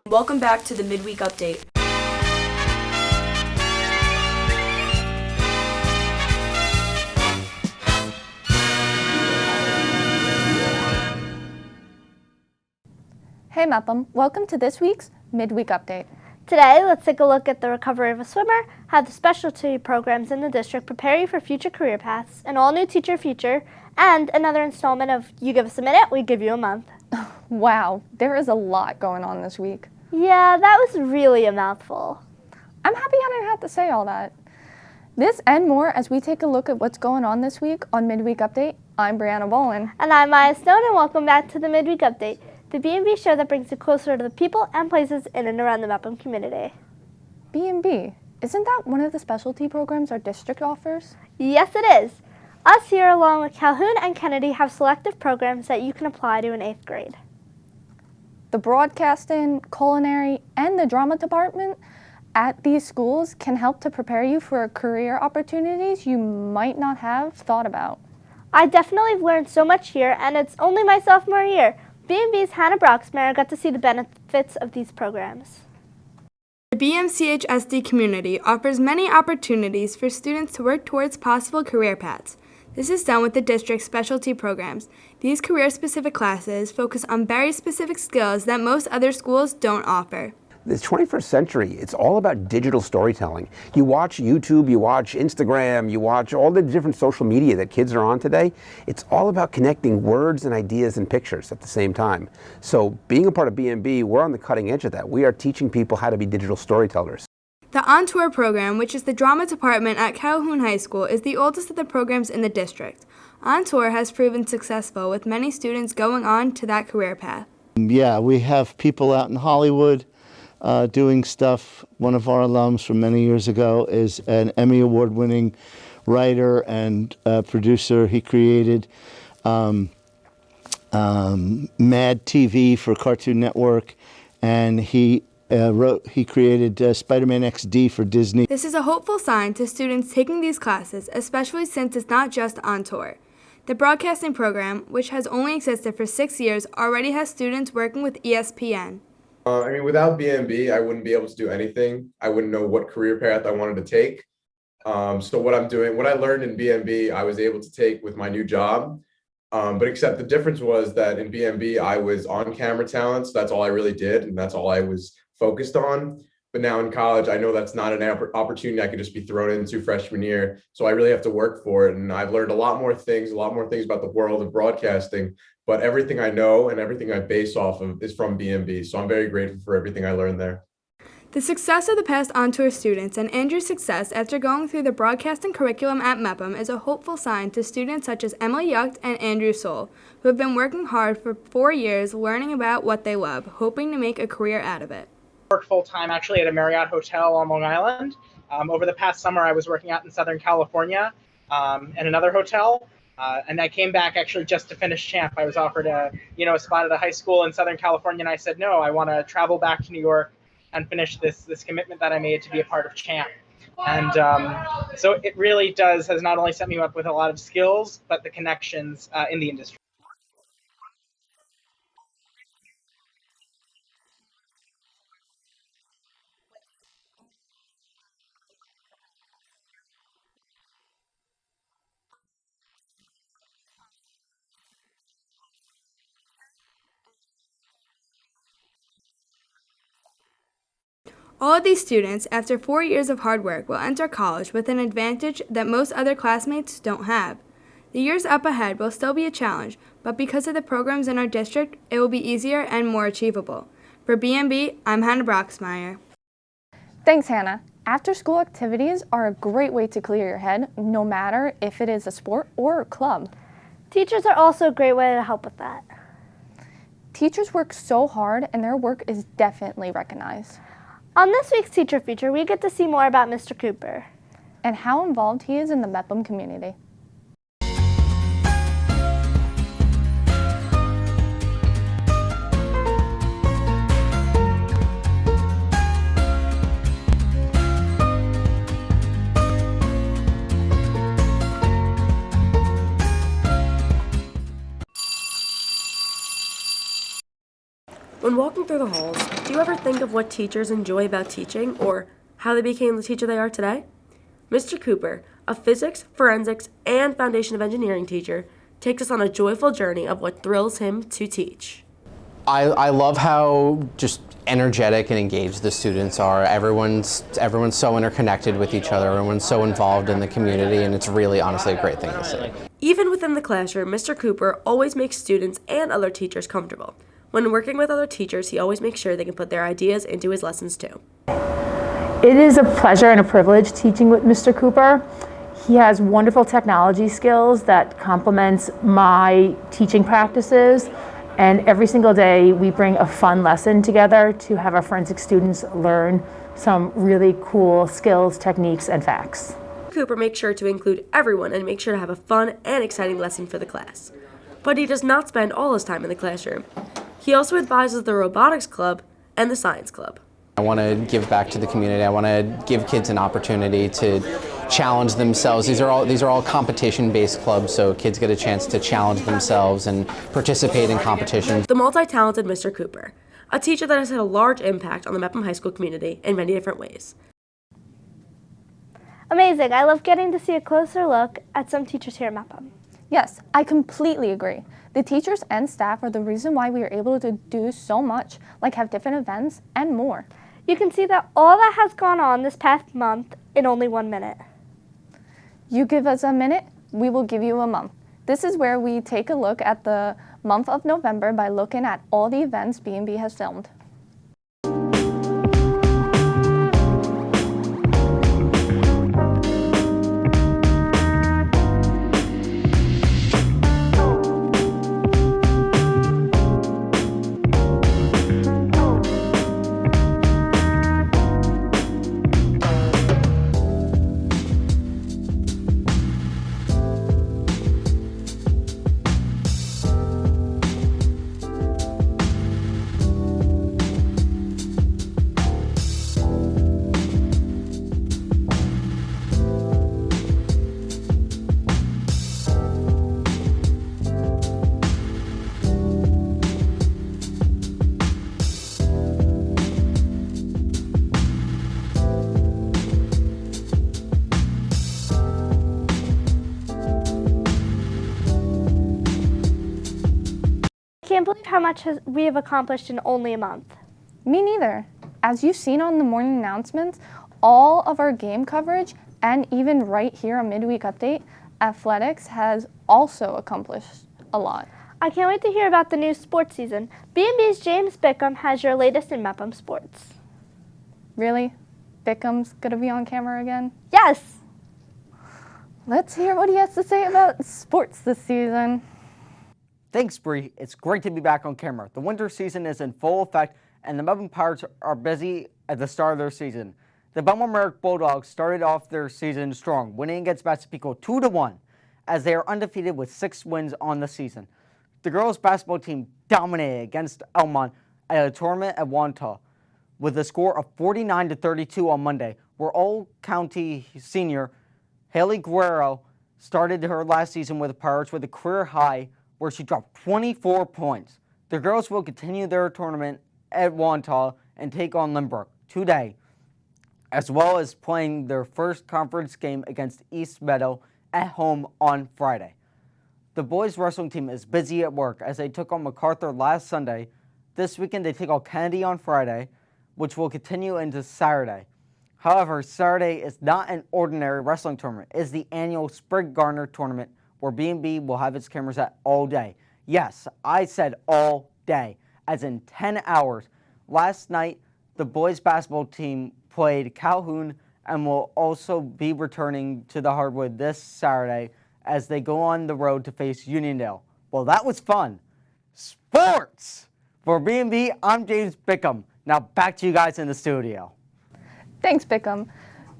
Welcome back to the Midweek Update. Hey Mepham, welcome to this week's Midweek Update. Today, let's take a look at the recovery of a swimmer, how the specialty programs in the district prepare you for future career paths, an all-new teacher feature, and another installment of You Give Us a Minute, We Give You a Month. Wow, there is a lot going on this week. Yeah, that was really a mouthful. I'm happy I didn't have to say all that. This and more as we take a look at what's going on this week on Midweek Update. I'm Brianna Bolin. And I'm Maya Stone, and welcome back to the Midweek Update, the B&B show that brings you closer to the people and places in and around the Mepham community. B&B, isn't that one of the specialty programs our district offers? Yes, it is. Us here, along with Calhoun and Kennedy, have selective programs that you can apply to in 8th grade. The broadcasting, culinary, and the drama department at these schools can help to prepare you for career opportunities you might not have thought about. I definitely have learned so much here, and it's only my sophomore year. B&B's Hannah Broxmeyer got to see the benefits of these programs. The BMCHSD community offers many opportunities for students to work towards possible career paths. This is done with the district's specialty programs. These career-specific classes focus on very specific skills that most other schools don't offer. The 21st century, it's all about digital storytelling. You watch YouTube, you watch Instagram, you watch all the different social media that kids are on today. It's all about connecting words and ideas and pictures at the same time. So being a part of B&B, we're on the cutting edge of that. We are teaching people how to be digital storytellers. The On Tour program, which is the drama department at Calhoun High School, is the oldest of the programs in the district. On Tour has proven successful with many students going on to that career path. Yeah, we have people out in Hollywood doing stuff. One of our alums from many years ago is an Emmy Award-winning writer and producer. He created Mad TV for Cartoon Network, and he created Spider-Man XD for Disney. This is a hopeful sign to students taking these classes, especially since it's not just On Tour. The broadcasting program, which has only existed for 6 years, already has students working with ESPN. Without B&B, I wouldn't be able to do anything. I wouldn't know what career path I wanted to take. So what I learned in B&B, I was able to take with my new job. But except the difference was that in B&B, I was on-camera talent, so that's all I really did, and that's all I was focused on. But now in college, I know that's not an opportunity I could just be thrown into freshman year. So I really have to work for it. And I've learned a lot more things about the world of broadcasting. But everything I know and everything I base off of is from B&B. So I'm very grateful for everything I learned there. The success of the past On Tour students and Andrew's success after going through the broadcasting curriculum at Mepham is a hopeful sign to students such as Emily Yucht and Andrew Soh, who have been working hard for 4 years learning about what they love, hoping to make a career out of it. I work full-time actually at a Marriott hotel on Long Island. Over the past summer, I was working out in Southern California in another hotel. And I came back actually just to finish champ. I was offered a spot at a high school in Southern California, and I said, no, I want to travel back to New York and finish this commitment that I made to be a part of champ. And so it really has not only set me up with a lot of skills, but the connections in the industry. All of these students, after 4 years of hard work, will enter college with an advantage that most other classmates don't have. The years up ahead will still be a challenge, but because of the programs in our district, it will be easier and more achievable. For B&B, I'm Hannah Broxmeyer. Thanks, Hannah. After-school activities are a great way to clear your head, no matter if it is a sport or a club. Teachers are also a great way to help with that. Teachers work so hard, and their work is definitely recognized. On this week's teacher feature, we get to see more about Mr. Cooper and how involved he is in the Mepham community. When walking through the halls, do you ever think of what teachers enjoy about teaching or how they became the teacher they are today? Mr. Cooper, a physics, forensics, and foundation of engineering teacher, takes us on a joyful journey of what thrills him to teach. I love how just energetic and engaged the students are. Everyone's so interconnected with each other. Everyone's so involved in the community, and it's really honestly a great thing to see. Even within the classroom, Mr. Cooper always makes students and other teachers comfortable. When working with other teachers, he always makes sure they can put their ideas into his lessons too. It is a pleasure and a privilege teaching with Mr. Cooper. He has wonderful technology skills that complements my teaching practices, and every single day we bring a fun lesson together to have our forensic students learn some really cool skills, techniques, and facts. Cooper makes sure to include everyone and make sure to have a fun and exciting lesson for the class. But he does not spend all his time in the classroom. He also advises the robotics club and the science club. I want to give back to the community. I want to give kids an opportunity to challenge themselves. These are all competition-based clubs, so kids get a chance to challenge themselves and participate in competitions. The multi-talented Mr. Cooper, a teacher that has had a large impact on the Mepham High School community in many different ways. Amazing. I love getting to see a closer look at some teachers here at Mepham. Yes, I completely agree. The teachers and staff are the reason why we are able to do so much, like have different events and more. You can see that all that has gone on this past month in only 1 minute. You give us a minute, we will give you a month. This is where we take a look at the month of November by looking at all the events B&B has filmed. I can't believe how much we have accomplished in only a month. Me neither. As you've seen on the morning announcements, all of our game coverage, and even right here on Midweek Update, athletics has also accomplished a lot. I can't wait to hear about the new sports season. B&B's James Bickom has your latest in Mepham Sports. Really? Bickham's gonna be on camera again? Yes! Let's hear what he has to say about sports this season. Thanks, Bree. It's great to be back on camera. The winter season is in full effect, and the Mepham Pirates are busy at the start of their season. The Bellmore-Merrick Bulldogs started off their season strong, winning against Massapequa 2-1, as they are undefeated with 6 wins on the season. The girls' basketball team dominated against Elmont at a tournament at Wantagh, with a score of 49-32 on Monday, where All-County senior Haley Guerrero started her last season with the Pirates with a career high where she dropped 24 points. The girls will continue their tournament at Wantagh and take on Lynbrook today, as well as playing their first conference game against East Meadow at home on Friday. The boys' wrestling team is busy at work as they took on MacArthur last Sunday. This weekend they take on Kennedy on Friday, which will continue into Saturday. However, Saturday is not an ordinary wrestling tournament. It is the annual Sprig Garner tournament where B&B will have its cameras at all day. Yes, I said all day, as in 10 hours. Last night, the boys' basketball team played Calhoun and will also be returning to the hardwood this Saturday as they go on the road to face Uniondale. Well, that was fun. Sports! For B&B, I'm James Bickom. Now back to you guys in the studio. Thanks, Bickom.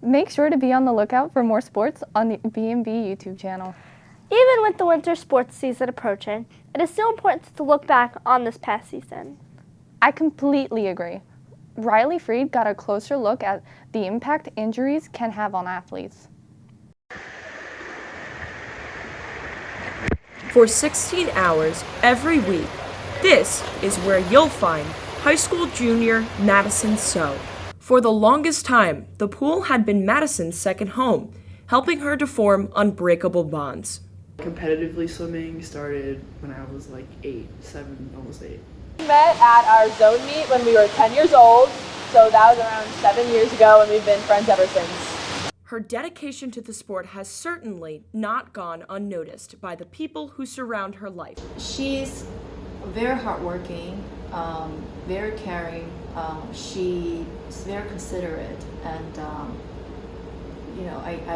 Make sure to be on the lookout for more sports on the B&B YouTube channel. Even with the winter sports season approaching, it is still important to look back on this past season. I completely agree. Riley Freed got a closer look at the impact injuries can have on athletes. For 16 hours every week, this is where you'll find high school junior Madison Soh. For the longest time, the pool had been Madison's second home, helping her to form unbreakable bonds. Competitively swimming started when I was like 7, almost 8. We met at our zone meet when we were 10 years old, so that was around 7 years ago, and we've been friends ever since. Her dedication to the sport has certainly not gone unnoticed by the people who surround her life. She's very hardworking, very caring. She's very considerate, and I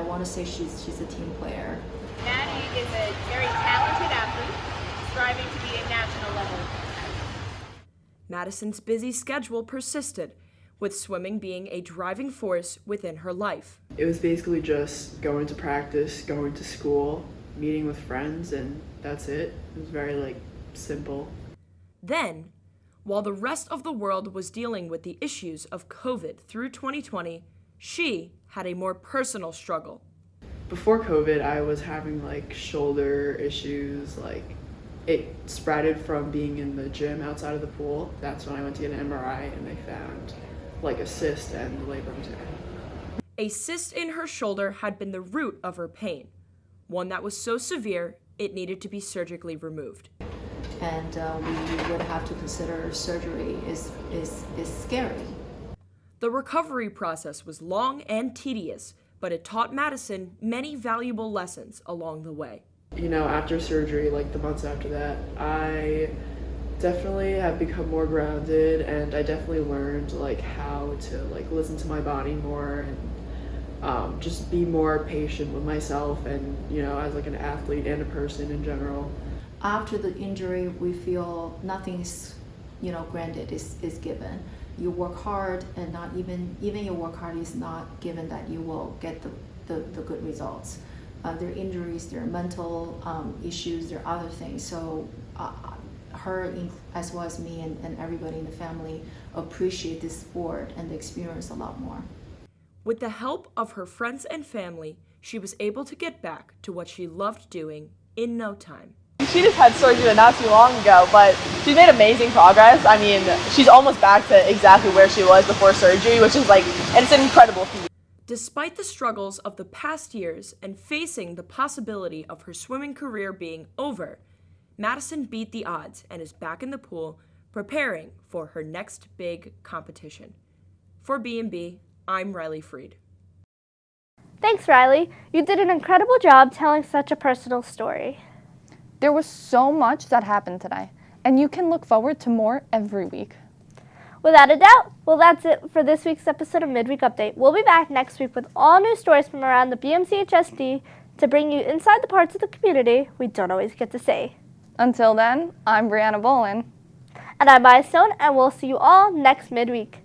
want to say she's a team player. Maddie is a very talented athlete, striving to be a national level. Madison's busy schedule persisted, with swimming being a driving force within her life. It was basically just going to practice, going to school, meeting with friends, and that's it. It was very simple. Then, while the rest of the world was dealing with the issues of COVID through 2020, she had a more personal struggle. Before COVID, I was having shoulder issues. It spreaded from being in the gym outside of the pool. That's when I went to get an MRI, and they found a cyst and the labrum tear. A cyst in her shoulder had been the root of her pain, one that was so severe it needed to be surgically removed. And we would have to consider surgery is scary. The recovery process was long and tedious, but it taught Madison many valuable lessons along the way. After surgery, the months after that, I definitely have become more grounded, and I definitely learned how to listen to my body more, and just be more patient with myself, and as an athlete and a person in general. After the injury, we feel nothing is granted, is given. You work hard, and not even your work hard is not given that you will get the good results. There are injuries, there are mental issues, there are other things. So her, as well as me and everybody in the family, appreciate this sport and the experience a lot more. With the help of her friends and family, she was able to get back to what she loved doing in no time. She just had surgery not too long ago, but she's made amazing progress. I mean, she's almost back to exactly where she was before surgery, which is and it's an incredible feat. Despite the struggles of the past years and facing the possibility of her swimming career being over, Madison beat the odds and is back in the pool, preparing for her next big competition. For B&B, I'm Riley Freed. Thanks, Riley. You did an incredible job telling such a personal story. There was so much that happened today, and you can look forward to more every week. Without a doubt. Well, that's it for this week's episode of Midweek Update. We'll be back next week with all new stories from around the BMCHSD to bring you inside the parts of the community we don't always get to say. Until then, I'm Brianna Bolin. And I'm Maya Stone, and we'll see you all next midweek.